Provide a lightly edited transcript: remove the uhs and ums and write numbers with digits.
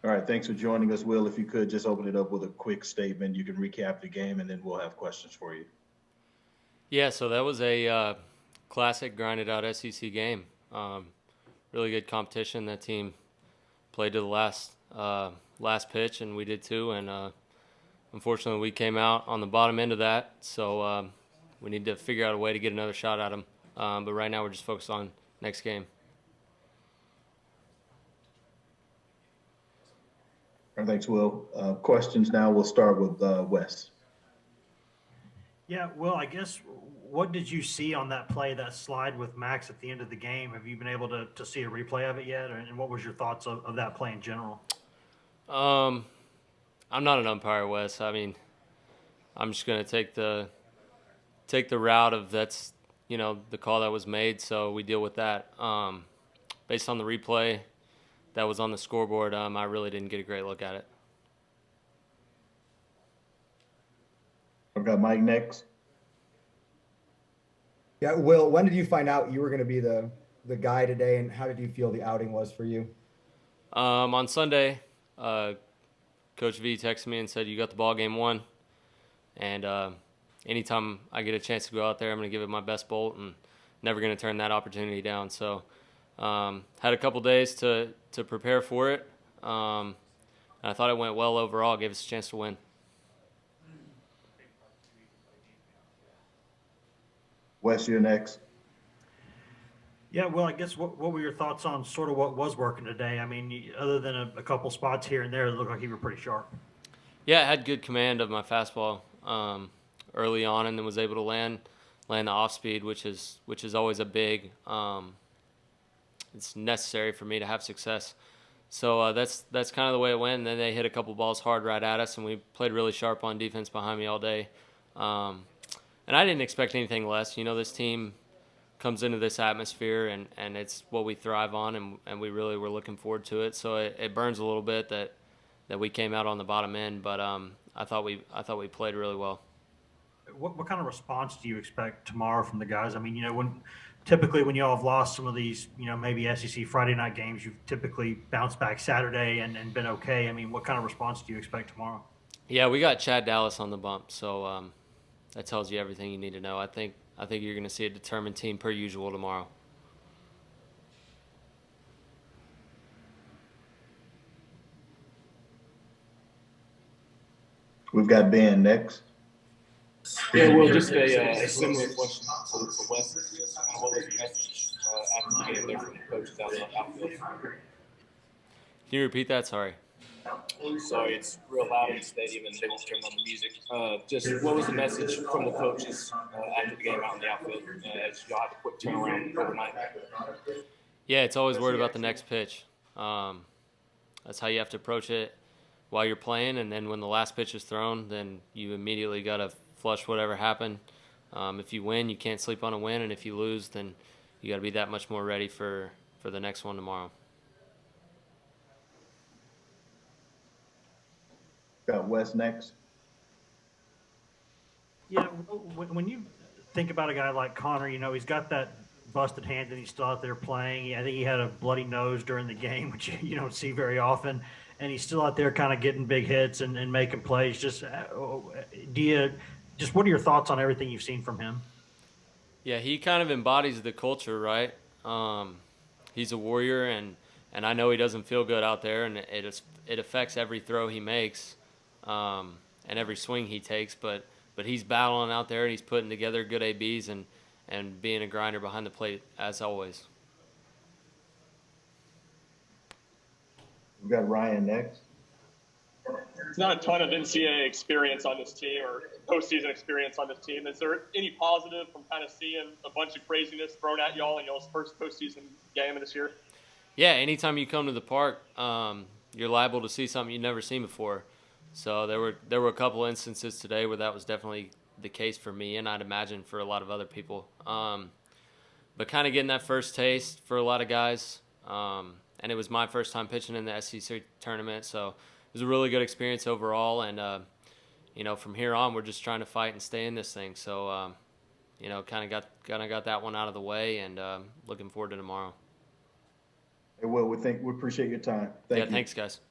All right, thanks for joining us, Will. If you could just open it up with a quick statement, you can recap the game, and then we'll have questions for you. Yeah, so that was a classic grinded out SEC game. Really good competition. That team played to the last pitch, and we did too. And unfortunately, we came out on the bottom end of that. So we need to figure out a way to get another shot at them. But right now, we're just focused on next game. All right, thanks, Will. Questions now. We'll start with Wes. Yeah, well, I guess what did you see on that play, that slide with Max at the end of the game? Have you been able to see a replay of it yet? And what was your thoughts of that play in general? Um, I'm not an umpire, Wes. I mean, I'm just gonna take the route of that's the call that was made, so we deal with that. Based on the replay that was on the scoreboard, I really didn't get a great look at it. I've got Mike next. Yeah, Will, when did you find out you were going to be the guy today, and how did you feel the outing was for you? On Sunday, Coach V texted me and said, "You got the ball game won," and anytime I get a chance to go out there, I'm going to give it my best bolt and never going to turn that opportunity down. So had a couple days to prepare for it. And I thought it went well overall. Gave us a chance to win. Wes, you're next. Yeah, well, I guess what were your thoughts on sort of what was working today? I mean, other than a couple spots here and there, it looked like you were pretty sharp. Yeah, I had good command of my fastball early on, and then was able to land the off speed, which is always a big. It's necessary for me to have success. So that's kind of the way it went. And then they hit a couple balls hard right at us, and we played really sharp on defense behind me all day. And I didn't expect anything less. This team comes into this atmosphere, and it's what we thrive on, and we really were looking forward to it. So it burns a little bit that we came out on the bottom end, but I thought we played really well. What kind of response do you expect tomorrow from the guys? I mean, typically when y'all have lost some of these, maybe SEC Friday night games, you've typically bounced back Saturday and been okay. I mean, what kind of response do you expect tomorrow? Yeah, we got Chad Dallas on the bump, so that tells you everything you need to know. I think you're going to see a determined team per usual tomorrow. We've got Ben next. Yeah, well, just a similar question to Wes. What was your message after the game there from the coaches out in the outfield? Can you repeat that? Sorry. Sorry, it's real loud in the stadium and they won't turn on the music. Just what was the message from the coaches after the game out in the outfield as y'all had a quick turnaround overnight? Yeah, it's always worried about the next pitch. That's how you have to approach it while you're playing, and then when the last pitch is thrown, then you immediately got to flush whatever happened. If you win, you can't sleep on a win, and if you lose, then you got to be that much more ready for the next one tomorrow. Got Wes next. Yeah, when you think about a guy like Connor, he's got that busted hand and he's still out there playing. I think he had a bloody nose during the game, which you don't see very often. And he's still out there kind of getting big hits and making plays. What are your thoughts on everything you've seen from him? Yeah, he kind of embodies the culture, right? He's a warrior, and I know he doesn't feel good out there, and it affects every throw he makes and every swing he takes. But he's battling out there, and he's putting together good ABs and being a grinder behind the plate as always. We've got Ryan next. There's not a ton of NCAA experience on this team or postseason experience on this team. Is there any positive from kind of seeing a bunch of craziness thrown at y'all in y'all's first postseason game of this year? Yeah, anytime you come to the park, you're liable to see something you've never seen before. So there were a couple instances today where that was definitely the case for me, and I'd imagine for a lot of other people. But kind of getting that first taste for a lot of guys, and it was my first time pitching in the SEC tournament, so it was a really good experience overall. And from here on, we're just trying to fight and stay in this thing. So kind of got that one out of the way, and looking forward to tomorrow. Hey, Will, we appreciate your time. Thank you. Thanks, guys.